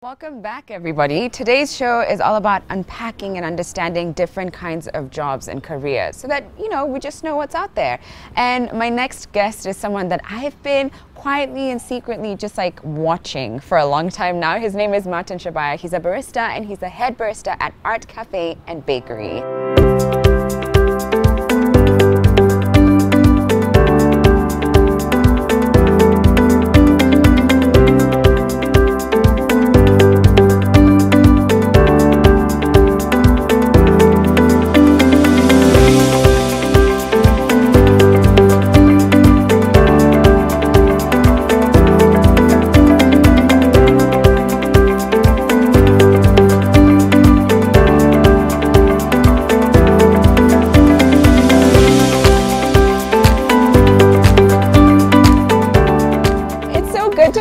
Welcome back, everybody. Today's show is all about unpacking and understanding different kinds of jobs and careers so that, we just know what's out there. And my next guest is someone that I've been quietly and secretly just like watching for a long time now. His name is Martin Shabaya. He's a barista and he's a head barista at Artcaffe and Bakery.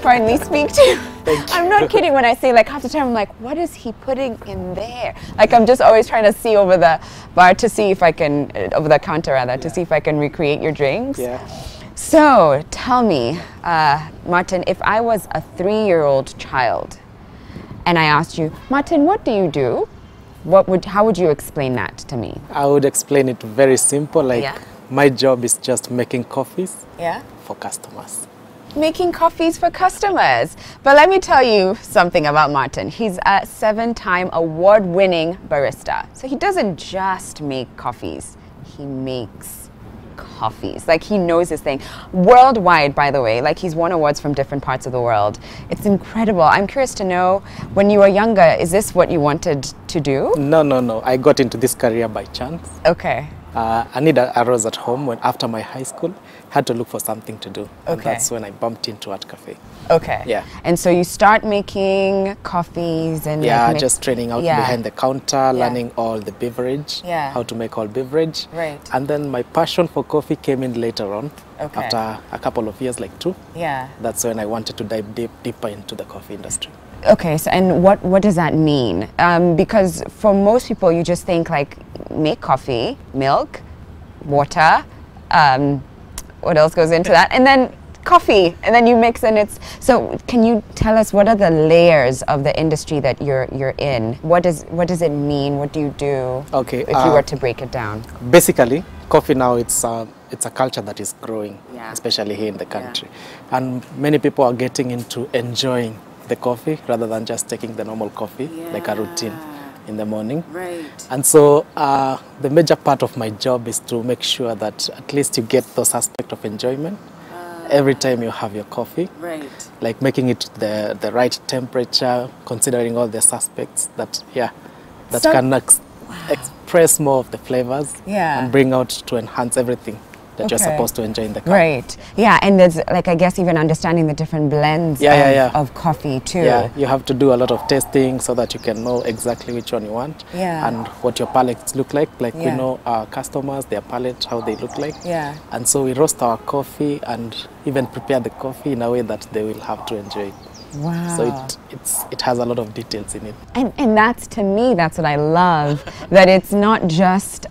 Finally speak to you. I'm not kidding when I say, like, half the time I'm like, what is he putting in there? Like, I'm just always trying to see over the bar to see if I can, over the counter rather, to see if I can recreate your drinks. Yeah. So tell me, Martin, if I was a 3-year-old child and I asked you, Martin, what do you do? How would you explain that to me? I would explain it very simple, like my job is just making coffees for customers. Making coffees for customers. But let me tell you something about Martin. He's a 7-time award-winning barista. So he doesn't just make coffees, he makes coffees. Like, he knows his thing. Worldwide, by the way, like, he's won awards from different parts of the world. It's incredible. I'm curious to know, when you were younger, is this what you wanted to do? No. I got into this career by chance. Okay. I needed a rose at home after my high school. Had to look for something to do. Okay. And that's when I bumped into Artcaffe. Okay. Yeah. And so you start making coffees and just training out behind the counter, learning all the beverage, how to make all beverage. Right. And then my passion for coffee came in later on. Okay. After a couple of years, like 2. Yeah. That's when I wanted to dive deeper into the coffee industry. Okay, so and what does that mean? Because for most people, you just think like make coffee, milk, water, what else goes into that? And then coffee, and then you mix, and it's... So can you tell us what are the layers of the industry that you're in? What does it mean? What do you do? Okay, if you were to break it down. Basically, coffee now it's a culture that is growing, especially here in the country, and many people are getting into enjoying the coffee rather than just taking the normal coffee like a routine in the morning. Right. And so the major part of my job is to make sure that at least you get those aspects of enjoyment every time you have your coffee. Right. Like making it the right temperature, considering all the aspects that can express more of the flavors and bring out to enhance everything that you're supposed to enjoy in the cup. Right. Yeah, and there's, like, I guess even understanding the different blends of coffee too. Yeah, you have to do a lot of testing so that you can know exactly which one you want and what your palettes look like. Like, we know our customers, their palette, how they look like. Yeah. And so we roast our coffee and even prepare the coffee in a way that they will have to enjoy it. Wow. So it has a lot of details in it. And that's, to me, that's what I love, that it's not just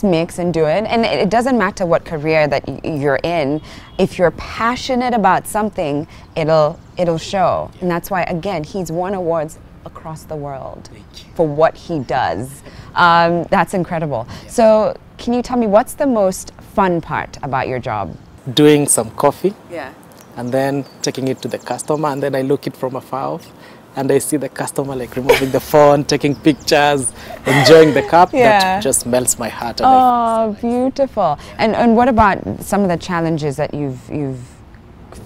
mix and do it. And it doesn't matter what career that you're in. If you're passionate about something, it'll show. And that's why, again, he's won awards across the world for what he does. That's incredible. So can you tell me, what's the most fun part about your job? Doing some coffee. Yeah. And then taking it to the customer, and then I look it from afar off, and I see the customer like removing the phone, taking pictures, enjoying the cup. That just melts my heart. Oh, beautiful. And what about some of the challenges that you've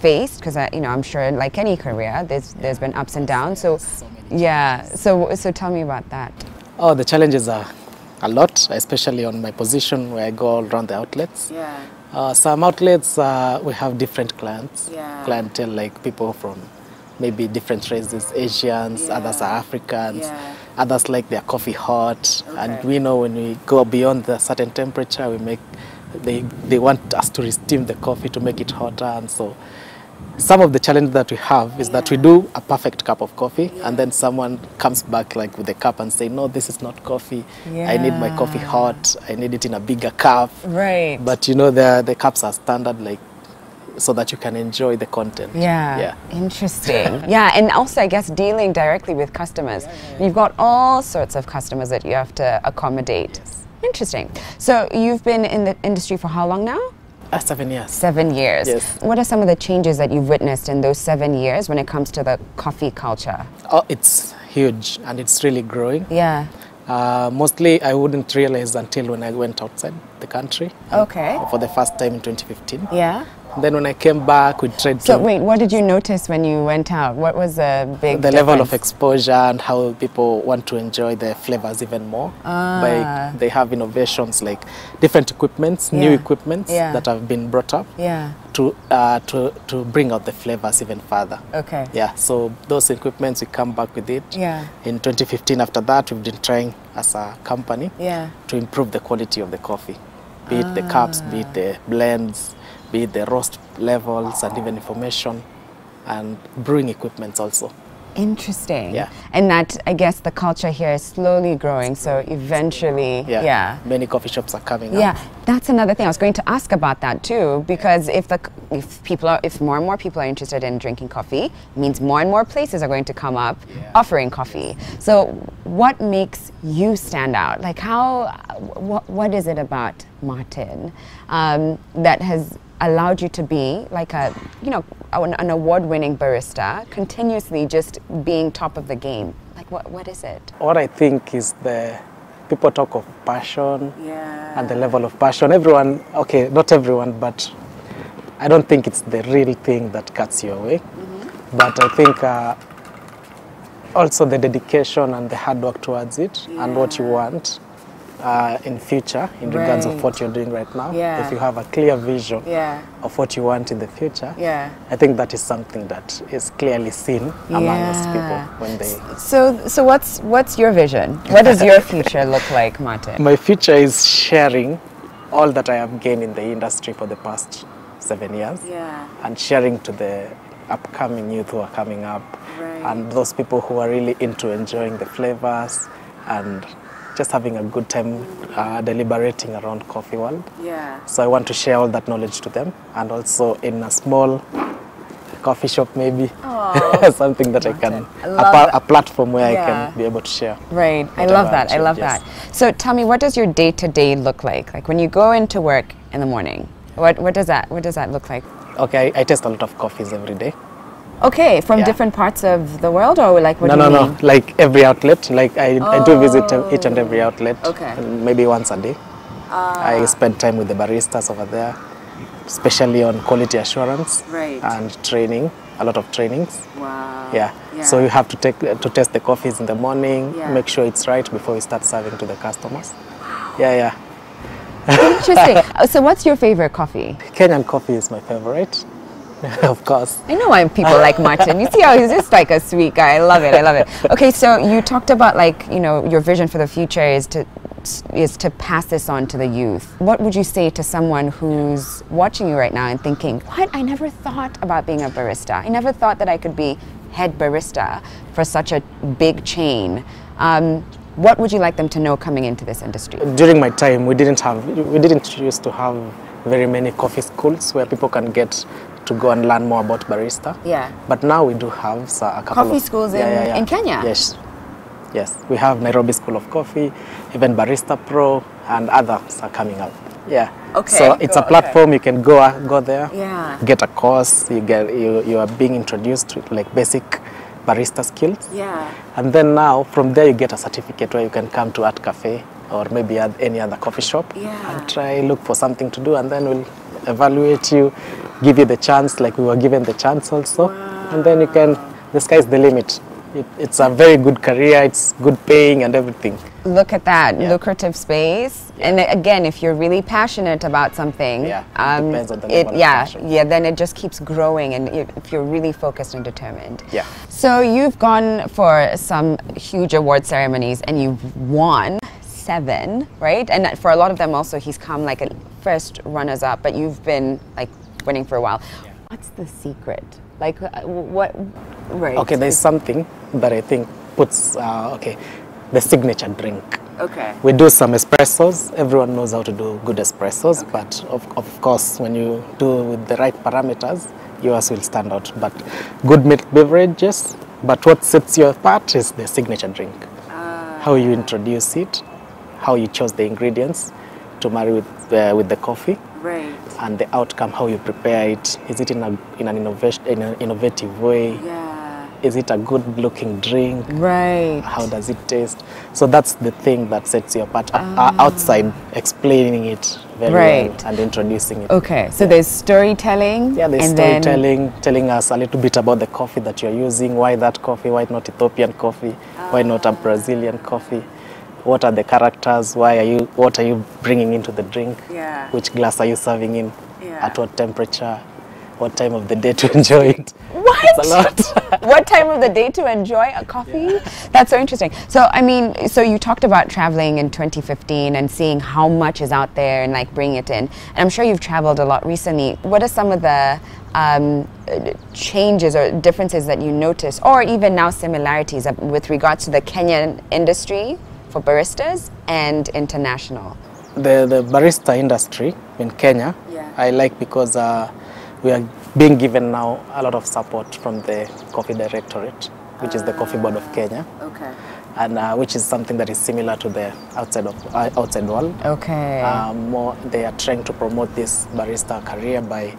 faced? Because I'm sure, like any career, there's been ups and downs. So so tell me about that. Oh, the challenges are a lot, especially on my position where I go all around the outlets. Yeah. Some outlets, we have different clients, clientele, like people from maybe different races, Asians, others are Africans, others like their coffee hot, and we know when we go beyond the certain temperature, they want us to steam the coffee to make it hotter, and so some of the challenges that we have is that we do a perfect cup of coffee and then someone comes back like with a cup and say, no, this is not coffee. I need my coffee hot. I need it in a bigger cup. Right. But you know, the cups are standard, like so that you can enjoy the content. Yeah. Interesting. Yeah, and also I guess dealing directly with customers. You've got all sorts of customers that you have to accommodate. Yes. Interesting. So you've been in the industry for how long now? 7 years. 7 years. Yes. What are some of the changes that you've witnessed in those 7 years when it comes to the coffee culture? Oh, it's huge and it's really growing. Yeah. Mostly I wouldn't realize until when I went outside the country. Okay. For the first time in 2015. Yeah. Then when I came back, we tried So to... wait, what did you notice when you went out? What was the big The difference? level of exposure and how people want to enjoy the flavors even more. They have innovations like different equipments, new equipments that have been brought up to bring out the flavors even further. Okay. Yeah, so those equipments, we come back with it. Yeah. In 2015, after that, we've been trying as a company to improve the quality of the coffee. Be it the cups, be it the blends, be it the roast levels and even information and brewing equipments also. Interesting. Yeah. And that, I guess, the culture here is slowly growing, so eventually, many coffee shops are coming yeah, up. that's another thing. I was going to ask about that too, because if more and more people are interested in drinking coffee, it means more and more places are going to come up offering coffee. So what makes you stand out? Like what is it about Martin that has allowed you to be like an award-winning barista, continuously just being top of the game? Like what is it? What I think is people talk of passion and the level of passion. Everyone, okay, not everyone, but I don't think it's the real thing that cuts you away. But I think also the dedication and the hard work towards it and what you want in future in regards of what you're doing right now. If you have a clear vision of what you want in the future, I think that is something that is clearly seen among most people when they... So what's your vision? What does your future look like, Martin? My future is sharing all that I have gained in the industry for the past 7 years and sharing to the upcoming youth who are coming up and those people who are really into enjoying the flavors and just having a good time deliberating around coffee world. So I want to share all that knowledge to them, and also in a small coffee shop maybe, something that I can, a platform where I can be able to share. Right, I love that, I love that. So tell me, what does your day-to-day look like? Like when you go into work in the morning, what does that look like? Okay, I taste a lot of coffees every day. Okay, from different parts of the world, or like what do you mean? No, like every outlet. Like I do visit each and every outlet, maybe once a day. I spend time with the baristas over there, especially on quality assurance and training, a lot of trainings. Wow. Yeah. So you have to test the coffees in the morning, make sure it's right before we start serving to the customers. Yeah. Interesting. So what's your favorite coffee? Kenyan coffee is my favorite. Of course. I know why people like Martin. You see how he's just like a sweet guy. I love it. I love it. Okay, so you talked about your vision for the future is to pass this on to the youth. What would you say to someone who's watching you right now and thinking, what? I never thought about being a barista. I never thought that I could be head barista for such a big chain. What would you like them to know coming into this industry? During my time, we didn't used to have very many coffee schools where people can get to go and learn more about barista. But now we do have a couple coffee schools in Kenya? Yes. We have Nairobi School of Coffee, even Barista Pro, and others are coming up. Okay. So it's a platform you can go there, get a course, you are being introduced to like basic barista skills. And then now from there you get a certificate where you can come to Artcaffe or maybe at any other coffee shop and look for something to do, and then we'll evaluate you, give you the chance like we were given the chance also. And then the sky's the limit. It's a very good career, it's good paying and everything. Look at that, lucrative space. And again, if you're really passionate about something, depends on the level of passion. Then it just keeps growing, and if you're really focused and determined. So you've gone for some huge award ceremonies and you've won 7, right? And for a lot of them also, he's come like a first runners-up, but you've been like winning for a while. What's the secret? Like what? Right. Okay, there's something that I think puts. the signature drink. Okay. We do some espressos. Everyone knows how to do good espressos, but of course, when you do with the right parameters, yours will stand out. But good milk beverages. But what sets you apart is the signature drink. How you introduce it, how you chose the ingredients to marry with the coffee. Right. And the outcome, how you prepare it. Is it in an innovative way? Yeah. Is it a good-looking drink? Right. How does it taste? So that's the thing that sets you apart. Outside, explaining it very well and introducing it. Okay, so there's storytelling. Yeah, there's storytelling, telling us a little bit about the coffee that you're using. Why that coffee? Why not Ethiopian coffee? Why not a Brazilian coffee? What are the characters? What are you bringing into the drink? Yeah. Which glass are you serving in? Yeah. At what temperature? What time of the day to enjoy it? What? It's a lot. What time of the day to enjoy a coffee? Yeah. That's so interesting. So, I mean, so you talked about traveling in 2015 and seeing how much is out there and like bringing it in. And I'm sure you've traveled a lot recently. What are some of the changes or differences that you notice, or even now similarities with regards to the Kenyan industry for baristas and international? The barista industry in Kenya, I like because we are being given now a lot of support from the Coffee Directorate, which is the Coffee Board of Kenya. Okay. And which is something that is similar to the outside world. Okay. They are trying to promote this barista career by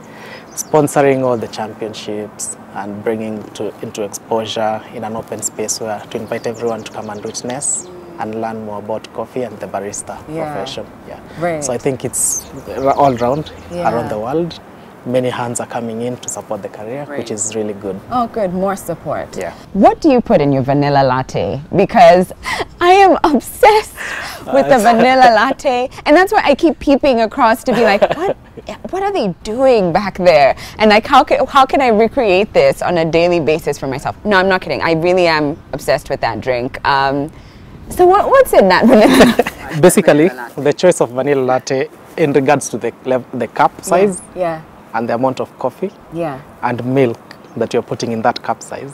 sponsoring all the championships and bringing into exposure in an open space where to invite everyone to come and witness and learn more about coffee and the barista profession. Yeah. Right. So I think it's all around the world. Many hands are coming in to support the career, which is really good. Oh, good. More support. Yeah. What do you put in your vanilla latte? Because I am obsessed with the vanilla latte. And that's why I keep peeping across to be like, what are they doing back there? And like, how can I recreate this on a daily basis for myself? No, I'm not kidding. I really am obsessed with that drink. So what's in that vanilla? Basically, the choice of vanilla latte in regards to the cup size. Yeah. And the amount of coffee and milk that you're putting in that cup size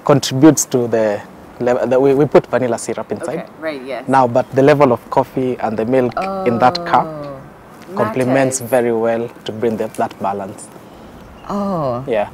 contributes to the level. We put vanilla syrup inside. Okay, right, yes. Now, but the level of coffee and the milk in that cup complements very well to bring that balance. Oh. Yeah.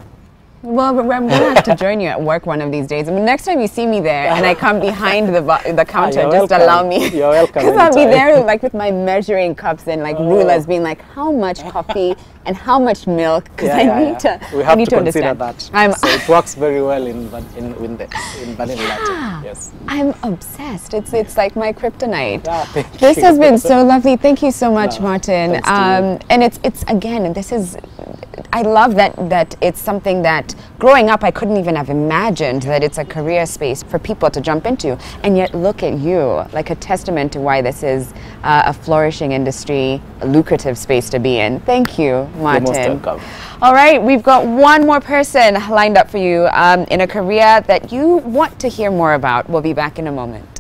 Well, I'm going to have to join you at work one of these days. I mean, next time you see me there and I come behind the counter, just allow me. You're welcome. Because I'll be there like with my measuring cups and like rulers being like, how much coffee and how much milk? Because I need to We have to consider understand. that. So it works very well in vanilla latte. Yes. I'm obsessed. It's like my kryptonite. This has been so lovely. Thank you so much, Martin. And it's again, this is, I love that it's something that growing up I couldn't even have imagined that it's a career space for people to jump into, and yet look at you, like a testament to why this is a flourishing industry, a lucrative space to be in. Thank you, Martin. You're most welcome. All right, we've got one more person lined up for you in a career that you want to hear more about. We'll be back in a moment.